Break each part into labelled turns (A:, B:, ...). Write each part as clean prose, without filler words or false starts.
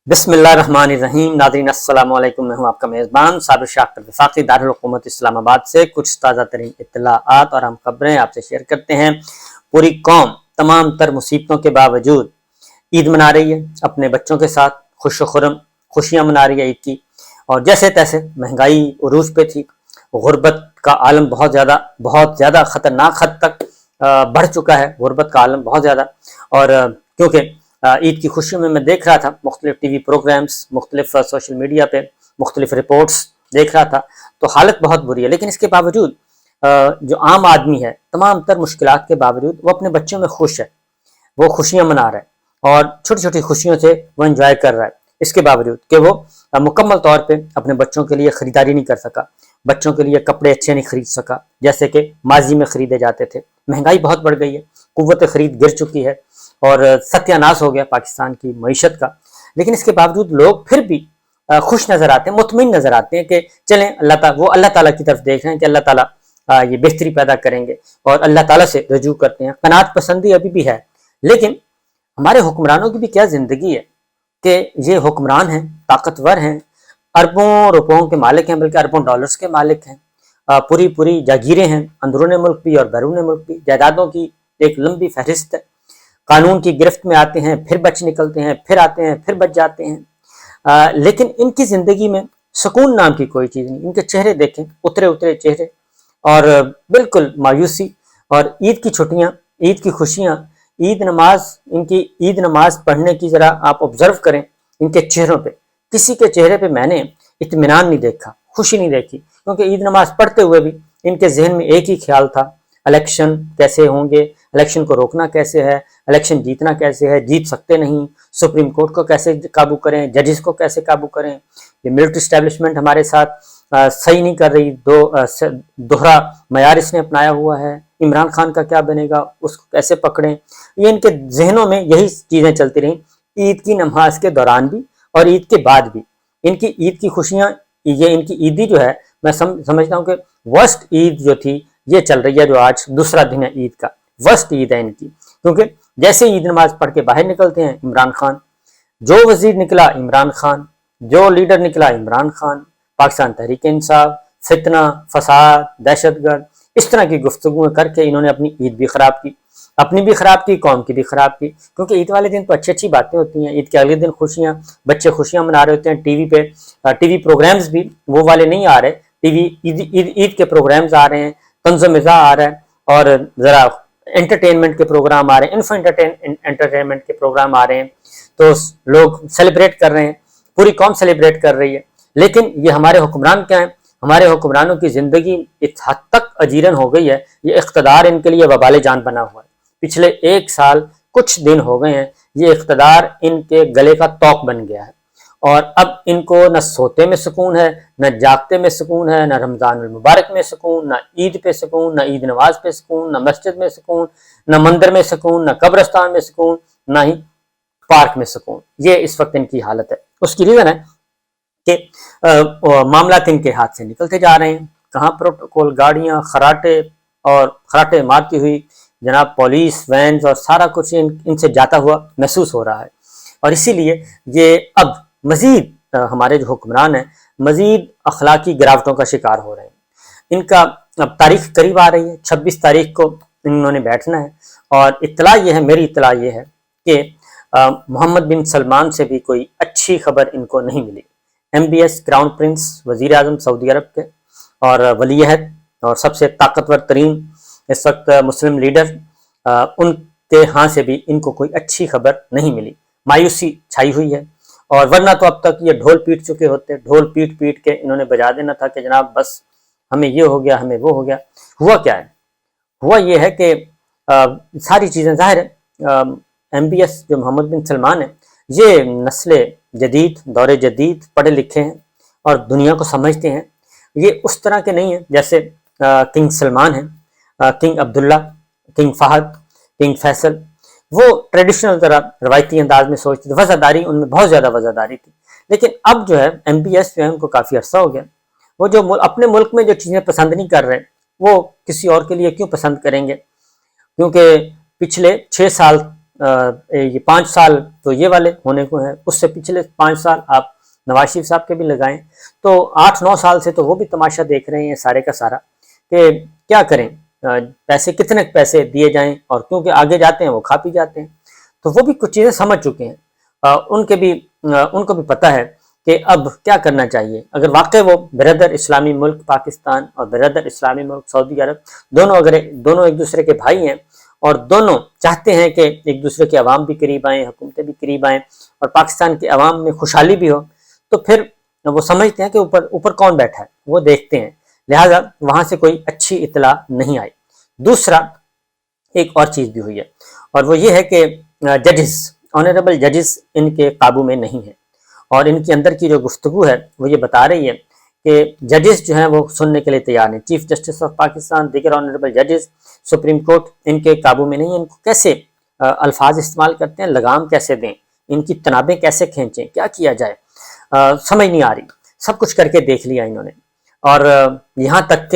A: بسم اللہ الرحمن الرحیم۔ ناظرین السلام علیکم، میں ہوں آپ کا میزبان صابر شاکر وفاقی دارالحکومت اسلام آباد سے کچھ تازہ ترین اطلاعات اور اہم خبریں آپ سے شیئر کرتے ہیں۔ پوری قوم تمام تر مصیبتوں کے باوجود عید منا رہی ہے، اپنے بچوں کے ساتھ خوش و خرم خوشیاں منا رہی ہے عید کی، اور جیسے تیسے مہنگائی عروج پہ تھی، غربت کا عالم بہت زیادہ خطرناک حد تک بڑھ چکا ہے، غربت کا عالم بہت زیادہ۔ اور کیونکہ عید کی خوشیوں میں دیکھ رہا تھا مختلف ٹی وی پروگرامز، مختلف سوشل میڈیا پہ مختلف رپورٹس دیکھ رہا تھا، تو حالت بہت بری ہے۔ لیکن اس کے باوجود جو عام آدمی ہے تمام تر مشکلات کے باوجود وہ اپنے بچوں میں خوش ہے، وہ خوشیاں منا رہا ہے اور چھوٹی چھوٹی خوشیوں سے وہ انجوائے کر رہا ہے، اس کے باوجود کہ وہ مکمل طور پہ اپنے بچوں کے لیے خریداری نہیں کر سکا، بچوں کے لیے کپڑے اچھے نہیں خرید سکا جیسے کہ ماضی میں خریدے جاتے تھے۔ مہنگائی بہت بڑھ گئی ہے، قوت خرید گر چکی ہے اور ستیہ ناش ہو گیا پاکستان کی معیشت کا۔ لیکن اس کے باوجود لوگ پھر بھی خوش نظر آتے ہیں، مطمئن نظر آتے ہیں کہ چلیں اللہ تعالیٰ کی طرف دیکھ رہے ہیں کہ اللہ تعالیٰ یہ بہتری پیدا کریں گے، اور اللہ تعالیٰ سے رجوع کرتے ہیں۔ قناعت پسندی ابھی بھی ہے، لیکن ہمارے حکمرانوں کی بھی کیا زندگی ہے کہ یہ حکمران ہیں، طاقتور ہیں، اربوں روپوں کے مالک ہیں، بلکہ اربوں ڈالرز کے مالک ہیں، پوری جاگیریں ہیں، اندرون ملک بھی اور بیرون ملک بھی، جائیدادوں کی ایک لمبی فہرست ہے۔ قانون کی گرفت میں آتے ہیں، پھر بچ نکلتے ہیں، پھر آتے ہیں، پھر بچ جاتے ہیں، لیکن ان کی زندگی میں سکون نام کی کوئی چیز نہیں۔ ان کے چہرے دیکھیں، اترے چہرے اور بالکل مایوسی۔ اور عید کی چھٹیاں، عید کی خوشیاں، ان کی عید نماز پڑھنے کی ذرا آپ آبزرو کریں ان کے چہروں پہ، کسی کے چہرے پہ میں نے اطمینان نہیں دیکھا، خوشی نہیں دیکھی، کیونکہ عید نماز پڑھتے ہوئے بھی ان کے ذہن میں ایک ہی خیال تھا، الیکشن کیسے ہوں گے، الیکشن کو روکنا کیسے ہے، الیکشن جیتنا کیسے ہے، جیت سکتے نہیں، سپریم کورٹ کو کیسے قابو کریں، ججز کو کیسے قابو کریں، یہ ملٹری اسٹیبلشمنٹ ہمارے ساتھ صحیح نہیں کر رہی، دوہرا معیار اس نے اپنایا ہوا ہے، عمران خان کا کیا بنے گا، اس کو کیسے پکڑیں۔ یہ ان کے ذہنوں میں یہی چیزیں چلتی رہیں، عید کی نماز کے دوران بھی اور عید کے بعد بھی۔ ان کی عید کی خوشیاں، یہ ان کی عیدی جو ہے، میں سمجھتا ہوں کہ ورسٹ عید جو تھی یہ چل رہی ہے، جو آج دوسرا دن ہے عید کا، ورسٹ عید ہے ان کی۔ کیونکہ جیسے عید نماز پڑھ کے باہر نکلتے ہیں، عمران خان، جو وزیر نکلا عمران خان، جو لیڈر نکلا عمران خان، پاکستان تحریک انصاف، فتنہ، فساد، دہشت گرد، اس طرح کی گفتگویں کر کے انہوں نے اپنی عید بھی خراب کی، اپنی بھی خراب کی، قوم کی بھی خراب کی۔ کیونکہ عید والے دن تو اچھی باتیں ہوتی ہیں، عید کے اگلے دن خوشیاں، بچے خوشیاں منا رہے ہوتے ہیں، ٹی وی پہ ٹی وی پروگرامز بھی وہ والے نہیں آ رہے، ٹی وی عید کے پروگرامز آ رہے ہیں، طنز و مزاح آ رہا ہے، اور ذرا انٹرٹینمنٹ کے پروگرام آ رہے ہیں، انٹرٹینمنٹ کے پروگرام آ رہے ہیں، تو لوگ سیلیبریٹ کر رہے ہیں، پوری قوم سیلیبریٹ کر رہی ہے۔ لیکن یہ ہمارے حکمران کیا ہیں؟ ہمارے حکمرانوں کی زندگی اس حد تک اجیرن ہو گئی ہے، یہ اقتدار ان کے لیے وبال جان بنا ہوا ہے۔ پچھلے 1 سال کچھ دن ہو گئے ہیں، یہ اقتدار ان کے گلے کا توق بن گیا ہے، اور اب ان کو نہ سوتے میں سکون ہے، نہ جاگتے میں سکون ہے، نہ رمضان المبارک میں سکون، نہ عید پہ سکون، نہ عید نماز پہ سکون، نہ مسجد میں سکون، نہ مندر میں سکون، نہ قبرستان میں سکون، نہ ہی پارک میں سکون۔ یہ اس وقت ان کی حالت ہے۔ اس کی ریزن ہے کہ معاملات ان کے ہاتھ سے نکلتے جا رہے ہیں، کہاں پروٹوکول، گاڑیاں، خراٹے مارتی ہوئی جناب پولیس وینز اور سارا کچھ ان سے جاتا ہوا محسوس ہو رہا ہے۔ اور اسی لیے یہ اب مزید ہمارے جو حکمران ہیں مزید اخلاقی گراوٹوں کا شکار ہو رہے ہیں۔ ان کا اب تاریخ قریب آ رہی ہے، 26 تاریخ کو انہوں نے بیٹھنا ہے، اور میری اطلاع یہ ہے کہ محمد بن سلمان سے بھی کوئی اچھی خبر ان کو نہیں ملی۔ MBS کراؤن پرنس، وزیر اعظم سعودی عرب کے اور ولی عہد اور سب سے طاقتور ترین اس وقت مسلم لیڈر، ان کے ہاں سے بھی ان کو کوئی اچھی خبر نہیں ملی، مایوسی چھائی ہوئی ہے۔ اور ورنہ تو اب تک یہ ڈھول پیٹ چکے ہوتے، ڈھول پیٹ کے انہوں نے بجا دینا تھا کہ جناب بس ہمیں یہ ہو گیا، ہمیں وہ ہو گیا۔ ہوا کیا ہے؟ ہوا یہ ہے کہ ساری چیزیں ظاہر ہے، MBS جو محمد بن سلمان ہے، یہ نسل جدید، دور جدید، پڑھے لکھے ہیں اور دنیا کو سمجھتے ہیں۔ یہ اس طرح کے نہیں ہیں جیسے کنگ سلمان ہیں، کنگ عبداللہ، کنگ فہد، کنگ فیصل، وہ ٹریڈیشنل طرح روایتی انداز میں سوچتے تھے، وزاداری ان میں بہت زیادہ وزاداری تھی۔ لیکن اب جو ہے MBS جو ہے ان کو کافی عرصہ ہو گیا، وہ جو اپنے ملک میں جو چیزیں پسند نہیں کر رہے وہ کسی اور کے لیے کیوں پسند کریں گے؟ کیونکہ پچھلے 6 سال یہ 5 سال تو یہ والے ہونے کو ہیں، اس سے پچھلے 5 سال آپ نواز شریف صاحب کے بھی لگائیں، تو 8-9 سال سے تو وہ بھی تماشا دیکھ رہے ہیں سارے کا سارا کہ کیا کریں، پیسے کتنے پیسے دیے جائیں، اور کیونکہ آگے جاتے ہیں وہ کھا پی جاتے ہیں، تو وہ بھی کچھ چیزیں سمجھ چکے ہیں، ان کو بھی پتہ ہے کہ اب کیا کرنا چاہیے۔ اگر واقع وہ بردر اسلامی ملک پاکستان اور بردر اسلامی ملک سعودی عرب دونوں ایک دوسرے کے بھائی ہیں، اور دونوں چاہتے ہیں کہ ایک دوسرے کے عوام بھی قریب آئیں، حکومتیں بھی قریب آئیں، اور پاکستان کے عوام میں خوشحالی بھی ہو، تو پھر وہ سمجھتے ہیں کہ اوپر کون بیٹھا ہے، وہ دیکھتے ہیں، لہٰذا وہاں سے کوئی اچھی اطلاع نہیں آئی۔ دوسرا ایک اور چیز بھی ہوئی ہے، اور وہ یہ ہے کہ ججز، آنریبل ججز ان کے قابو میں نہیں ہیں، اور ان کے اندر کی جو گفتگو ہے وہ یہ بتا رہی ہے کہ ججز جو ہیں وہ سننے کے لیے تیار نہیں۔ چیف جسٹس آف پاکستان، دیگر آنریبل ججز، سپریم کورٹ ان کے قابو میں نہیں ہیں، ان کو کیسے الفاظ استعمال کرتے ہیں، لگام کیسے دیں، ان کی تنابیں کیسے کھینچیں، کیا کیا جائے، سمجھ نہیں آ رہی۔ سب کچھ کر کے دیکھ لیا انہوں نے، اور یہاں تک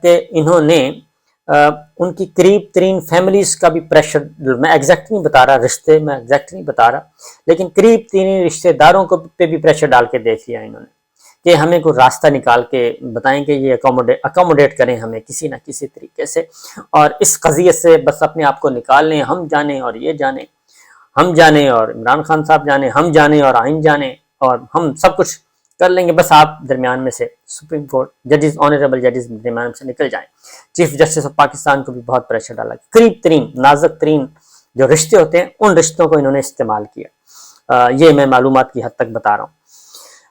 A: کہ انہوں نے ان کی قریب ترین فیملیز کا بھی پریشر، میں ایگزیکٹ نہیں بتا رہا، رشتے میں ایگزیکٹ نہیں بتا رہا، لیکن قریب ترین رشتے داروں کو پہ بھی پریشر ڈال کے دیکھ لیا انہوں نے کہ ہمیں کوئی راستہ نکال کے بتائیں کہ یہ اکوموڈیٹ کریں ہمیں کسی نہ کسی طریقے سے، اور اس قضیے سے بس اپنے آپ کو نکال لیں، ہم جانیں اور یہ جانیں، ہم جانیں اور عمران خان صاحب جانیں، ہم جانیں اور آئین جانیں، اور ہم سب کچھ کر لیں گے، بس آپ درمیان میں سے سپریم کورٹ ججز، آنریبل ججز درمیان میں سے نکل جائیں۔ چیف جسٹس آف پاکستان کو بھی بہت پریشر ڈالا، قریب ترین نازک ترین جو رشتے ہوتے ہیں ان رشتوں کو انہوں نے استعمال کیا، یہ میں معلومات کی حد تک بتا رہا ہوں۔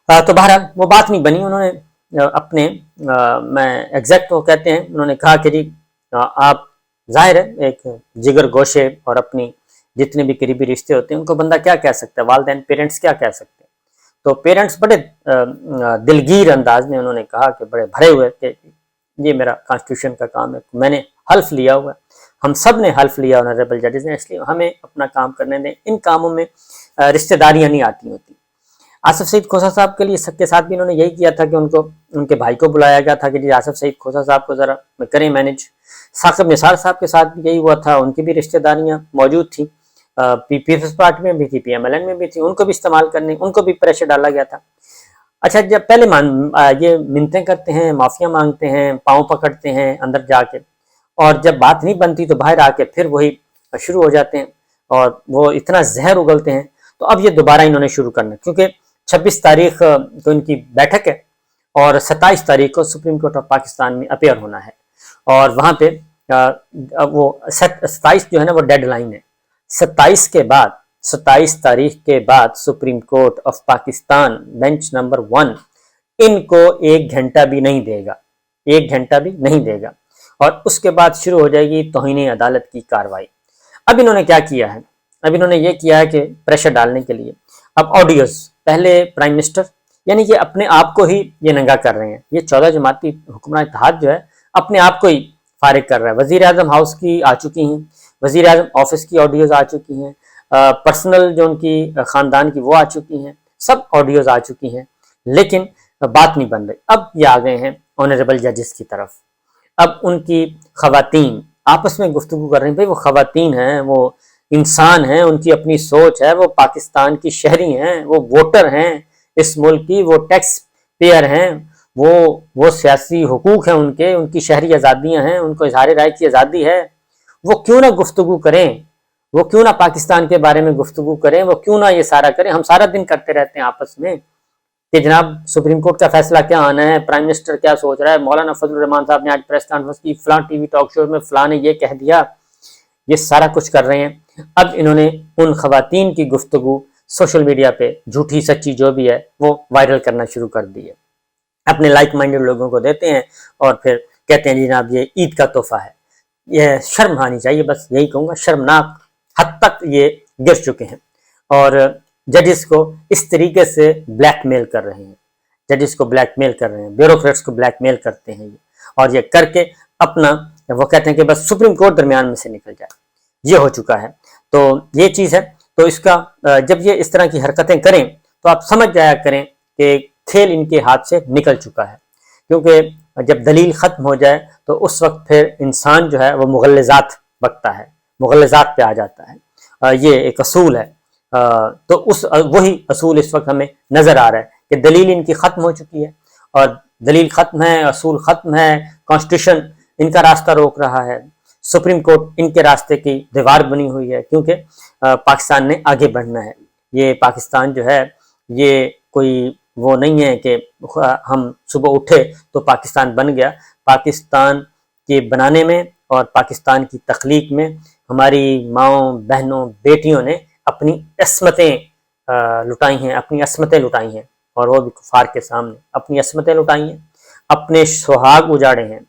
A: تو بہرحال وہ بات نہیں بنی، انہوں نے اپنے میں ایگزیکٹ وہ کہتے ہیں، انہوں نے کہا کہ جی آپ، ظاہر ہے ایک جگر گوشے اور اپنی جتنے بھی قریبی رشتے ہوتے ہیں ان کو بندہ کیا کہہ سکتا ہے، والدین پیرنٹس کیا کہہ سکتے ہیں، تو پیرنٹس بڑے دلگیر انداز میں انہوں نے کہا کہ بڑے بھرے ہوئے کہ یہ میرا کانسٹیٹیوشن کا کام ہے، میں نے حلف لیا ہوا ہے، ہم سب نے حلف لیا آنریبل ججز نے، اس لیے ہمیں اپنا کام کرنے دیں، ان کاموں میں رشتہ داریاں نہیں آتی ہوتی۔ آصف سعید کھوسہ صاحب کے لیے سب کے ساتھ بھی انہوں نے یہی کیا تھا کہ ان کے بھائی کو بلایا گیا تھا کہ جی آصف سعید کھوسہ صاحب کو ذرا کریں مینج۔ ثاقب نثار صاحب کے ساتھ بھی یہی ہوا تھا، ان کی بھی رشتہ داریاں موجود تھیں، پیپلز پارٹی میں بھی تھی، پی ایم ایل این میں بھی تھی، ان کو بھی استعمال کرنے، ان کو بھی پریشر ڈالا گیا تھا۔ اچھا، جب پہلے یہ منتیں کرتے ہیں، معافیاں مانگتے ہیں، پاؤں پکڑتے ہیں اندر جا کے، اور جب بات نہیں بنتی تو باہر آ کے پھر وہی شروع ہو جاتے ہیں، اور وہ اتنا زہر اگلتے ہیں۔ تو اب یہ دوبارہ انہوں نے شروع کرنا، کیونکہ 26 تاریخ کو ان کی بیٹھک ہے، اور 27 تاریخ کو سپریم کورٹ آف پاکستان میں اپیئر ہونا ہے، اور وہاں پہ وہ 27 جو ہے نا وہ ڈیڈ لائن ہے۔ 27 تاریخ کے بعد supreme court of Pakistan bench number 1 ان کو 1 گھنٹہ بھی نہیں دے گا، 1 گھنٹہ بھی نہیں دے گا، اور اس کے بعد شروع ہو جائے گی توہین عدالت کی کارروائی۔ اب انہوں نے کیا کیا ہے، اب انہوں نے یہ کیا ہے کہ پریشر ڈالنے کے لیے اب آڈیوز، پہلے پرائم منسٹر، یعنی کہ اپنے آپ کو ہی یہ ننگا کر رہے ہیں، یہ 14 جماعتی حکمران اتحاد جو ہے اپنے آپ کو ہی فارغ کر رہا ہے۔ وزیر اعظم ہاؤس کی آ چکی ہیں، وزیر اعظم آفس کی آڈیوز آ چکی ہیں، پرسنل جو ان کی خاندان کی وہ آ چکی ہیں، سب آڈیوز آ چکی ہیں، لیکن بات نہیں بن رہی۔ اب یہ آ گئے ہیں آنریبل ججز کی طرف، اب ان کی خواتین آپس میں گفتگو کر رہی ہیں، بھائی وہ خواتین ہیں، وہ انسان ہیں، ان کی اپنی سوچ ہے، وہ پاکستان کی شہری ہیں، وہ ووٹر ہیں اس ملک کی، وہ ٹیکس پیئر ہیں، وہ سیاسی حقوق ہیں ان کی شہری آزادیاں ہیں، ان کو اظہار رائے کی آزادی ہے، وہ کیوں نہ گفتگو کریں، وہ کیوں نہ پاکستان کے بارے میں گفتگو کریں، وہ کیوں نہ یہ سارا کریں۔ ہم سارا دن کرتے رہتے ہیں آپس میں کہ جناب سپریم کورٹ کا فیصلہ کیا آنا ہے، پرائم منسٹر کیا سوچ رہا ہے، مولانا فضل الرحمان صاحب نے آج پریس کانفرنس کی، فلاں ٹی وی ٹاک شو میں فلاں نے یہ کہہ دیا، یہ سارا کچھ کر رہے ہیں۔ اب انہوں نے ان خواتین کی گفتگو سوشل میڈیا پہ جھوٹی سچی جو بھی ہے وہ وائرل کرنا شروع کر دی ہے، اپنے لائک مائنڈڈ لوگوں کو دیتے ہیں، اور پھر کہتے ہیں جناب یہ عید کا تحفہ ہے۔ یہ شرم آنی چاہیے، بس یہی کہوں گا، شرمناک حد تک یہ گر چکے ہیں، اور ججز کو اس طریقے سے بلیک میل کر رہے ہیں، ججز کو بلیک میل کر رہے ہیں، بیوروکریٹس کو بلیک میل کرتے ہیں اور یہ کر کے اپنا وہ کہتے ہیں کہ بس سپریم کورٹ درمیان میں سے نکل جائے، یہ ہو چکا ہے۔ تو یہ چیز ہے، تو اس کا جب یہ اس طرح کی حرکتیں کریں تو آپ سمجھ جایا کریں کہ کھیل ان کے ہاتھ سے نکل چکا ہے، کیونکہ جب دلیل ختم ہو جائے تو اس وقت پھر انسان جو ہے وہ مغلظات بکتا ہے، مغلظات پہ آ جاتا ہے۔ یہ ایک اصول ہے، تو وہی اصول اس وقت ہمیں نظر آ رہا ہے کہ دلیل ان کی ختم ہو چکی ہے، اور دلیل ختم ہے، اصول ختم ہے، کانسٹیٹیوشن ان کا راستہ روک رہا ہے، سپریم کورٹ ان کے راستے کی دیوار بنی ہوئی ہے، کیونکہ پاکستان نے آگے بڑھنا ہے۔ یہ پاکستان جو ہے یہ کوئی وہ نہیں ہے کہ ہم صبح اٹھے تو پاکستان بن گیا۔ پاکستان کے بنانے میں اور پاکستان کی تخلیق میں ہماری ماؤں، بہنوں، بیٹیوں نے اپنی عصمتیں لٹائی ہیں، اپنی عصمتیں لٹائی ہیں، اور وہ بھی کفار کے سامنے اپنی عصمتیں لٹائی ہیں، اپنے سہاگ اجاڑے ہیں،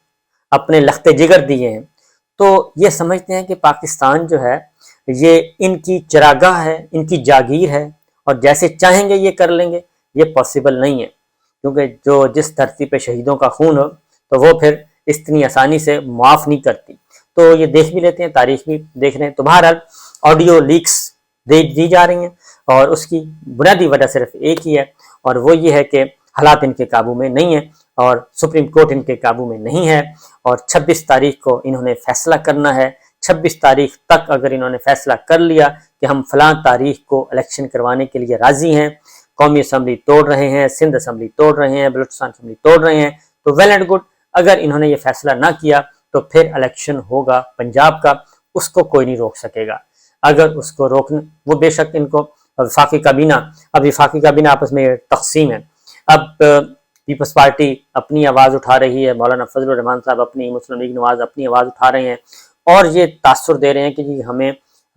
A: اپنے لخت جگر دیے ہیں۔ تو یہ سمجھتے ہیں کہ پاکستان جو ہے یہ ان کی چراگاہ ہے، ان کی جاگیر ہے، اور جیسے چاہیں گے یہ کر لیں گے۔ یہ پاسبل نہیں ہے، کیونکہ جس دھرتی پہ شہیدوں کا خون ہو تو وہ پھر اتنی آسانی سے معاف نہیں کرتی۔ تو یہ دیکھ بھی لیتے ہیں، تاریخ بھی دیکھ رہے ہیں۔ تو بہرحال آڈیو لیکس دی جا رہی ہیں، اور اس کی بنیادی وجہ صرف ایک ہی ہے، اور وہ یہ ہے کہ حالات ان کے قابو میں نہیں ہیں، اور سپریم کورٹ ان کے قابو میں نہیں ہے، اور 26 تاریخ کو انہوں نے فیصلہ کرنا ہے۔ 26 تاریخ تک اگر انہوں نے فیصلہ کر لیا کہ ہم فلاں تاریخ کو الیکشن کروانے کے لیے راضی ہیں، قومی اسمبلی توڑ رہے ہیں، سندھ اسمبلی توڑ رہے ہیں، بلوچستان اسمبلی توڑ رہے ہیں، تو ویل اینڈ گڈ۔ اگر انہوں نے یہ فیصلہ نہ کیا تو پھر الیکشن ہوگا پنجاب کا، اس کو کوئی نہیں روک سکے گا۔ اگر اس کو روکنا، وہ بے شک ان کو وفاقی کابینہ، اب وفاقی کابینہ آپس میں تقسیم ہے۔ اب پیپلز پارٹی اپنی آواز اٹھا رہی ہے، مولانا فضل الرحمان صاحب اپنی، مسلم لیگ نواز اپنی آواز اٹھا رہے ہیں، اور یہ تاثر دے رہے ہیں کہ جی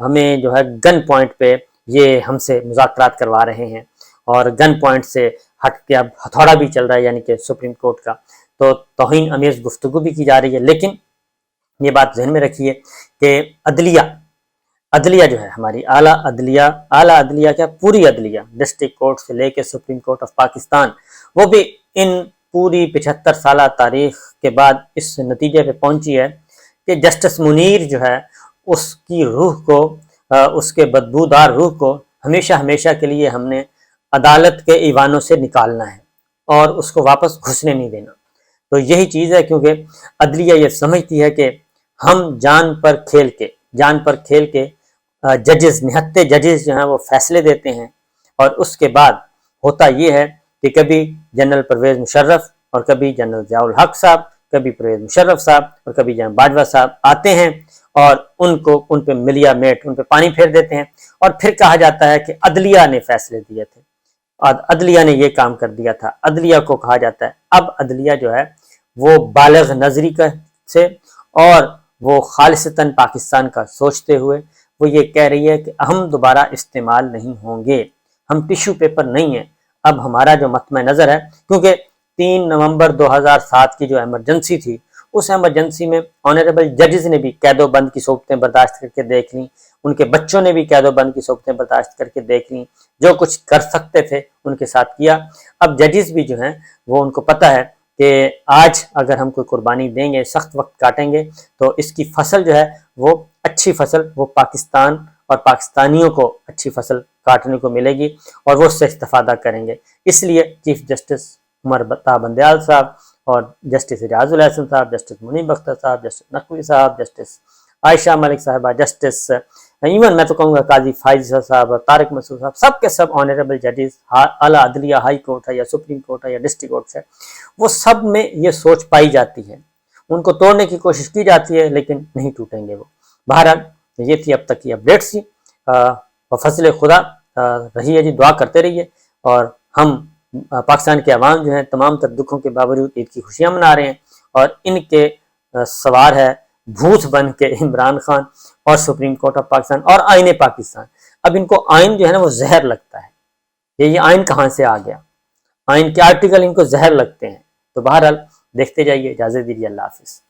A: ہمیں جو ہے گن پوائنٹ پہ یہ ہم سے مذاکرات کروا رہے ہیں، اور گن پوائنٹ سے ہٹ کے اب ہتھوڑا بھی چل رہا ہے، یعنی کہ سپریم کورٹ کا، تو توہین امیز گفتگو بھی کی جا رہی ہے۔ لیکن یہ بات ذہن میں رکھیے کہ عدلیہ جو ہے ہماری اعلیٰ عدلیہ کیا، پوری عدلیہ، ڈسٹرکٹ کورٹ سے لے کے سپریم کورٹ آف پاکستان، وہ بھی ان پوری 75 سالہ تاریخ کے بعد اس نتیجے پہ پہنچی ہے کہ جسٹس منیر جو ہے اس کی روح کو، اس کے بدبودار روح کو ہمیشہ کے لیے ہم نے عدالت کے ایوانوں سے نکالنا ہے، اور اس کو واپس گھسنے نہیں دینا۔ تو یہی چیز ہے، کیونکہ عدلیہ یہ سمجھتی ہے کہ ہم جان پر کھیل کے ججز، نہتے ججز جو ہیں وہ فیصلے دیتے ہیں، اور اس کے بعد ہوتا یہ ہے کہ کبھی جنرل پرویز مشرف اور کبھی جنرل ضیاء الحق صاحب، کبھی پرویز مشرف صاحب اور کبھی جنرل باجوہ صاحب آتے ہیں، اور ان پہ ملیا میٹ، ان پہ پانی پھیر دیتے ہیں، اور پھر کہا جاتا ہے کہ عدلیہ نے فیصلے دیے تھے، اور عدلیہ نے یہ کام کر دیا تھا۔ عدلیہ کو کہا جاتا ہے، اب عدلیہ جو ہے وہ بالغ نظری سے اور وہ خالصتاً پاکستان کا سوچتے ہوئے وہ یہ کہہ رہی ہے کہ ہم دوبارہ استعمال نہیں ہوں گے، ہم ٹیشو پیپر نہیں ہیں۔ اب ہمارا جو مطمع نظر ہے، کیونکہ 3 نومبر 2007 کی جو ایمرجنسی تھی، اس ایمرجنسی میں آنریبل ججز نے بھی قید و بند کی صورتیں برداشت کر کے دیکھ لیں، ان کے بچوں نے بھی قید و بند کی صورتیں برداشت کر کے دیکھ لیں، جو کچھ کر سکتے تھے ان کے ساتھ کیا۔ اب ججز بھی جو ہیں وہ ان کو پتہ ہے کہ آج اگر ہم کوئی قربانی دیں گے، سخت وقت کاٹیں گے، تو اس کی فصل جو ہے وہ اچھی فصل، وہ پاکستان اور پاکستانیوں کو اچھی فصل کاٹنے کو ملے گی، اور وہ اس سے استفادہ کریں گے۔ اس لیے چیف جسٹس عمر طاہر بندیال صاحب اور جسٹس اعجاز الحسن صاحب، جسٹس منیب اختر صاحب، جسٹس نقوی صاحب، جسٹس عائشہ ملک صاحبہ، جسٹس ایون میں تو کہوں گا قاضی فائز صاحب اور طارق مسعود صاحب، سب کے سب آنریبل ججز، اعلیٰ عدلیہ، ہائی کورٹ ہے یا سپریم کورٹ ہے یا ڈسٹرکٹ کورٹ ہے، وہ سب میں یہ سوچ پائی جاتی ہے۔ ان کو توڑنے کی کوشش کی جاتی ہے، لیکن نہیں ٹوٹیں گے وہ۔ بہرحال یہ تھی اب تک کی اپڈیٹس تھی، فضل خدا رہی ہے جی، دعا کرتے رہیے، اور ہم پاکستان کے عوام جو ہیں تمام تر دکھوں کے باوجود عید کی خوشیاں منا رہے ہیں، اور ان کے سوار ہے بھوت بن کے عمران خان اور سپریم کورٹ آف پاکستان اور آئین پاکستان۔ اب ان کو آئین جو ہے نا وہ زہر لگتا ہے، یہ آئین کہاں سے آ گیا، آئین کے آرٹیکل ان کو زہر لگتے ہیں۔ تو بہرحال دیکھتے جائیے، اجازت دیجیے، اللہ حافظ۔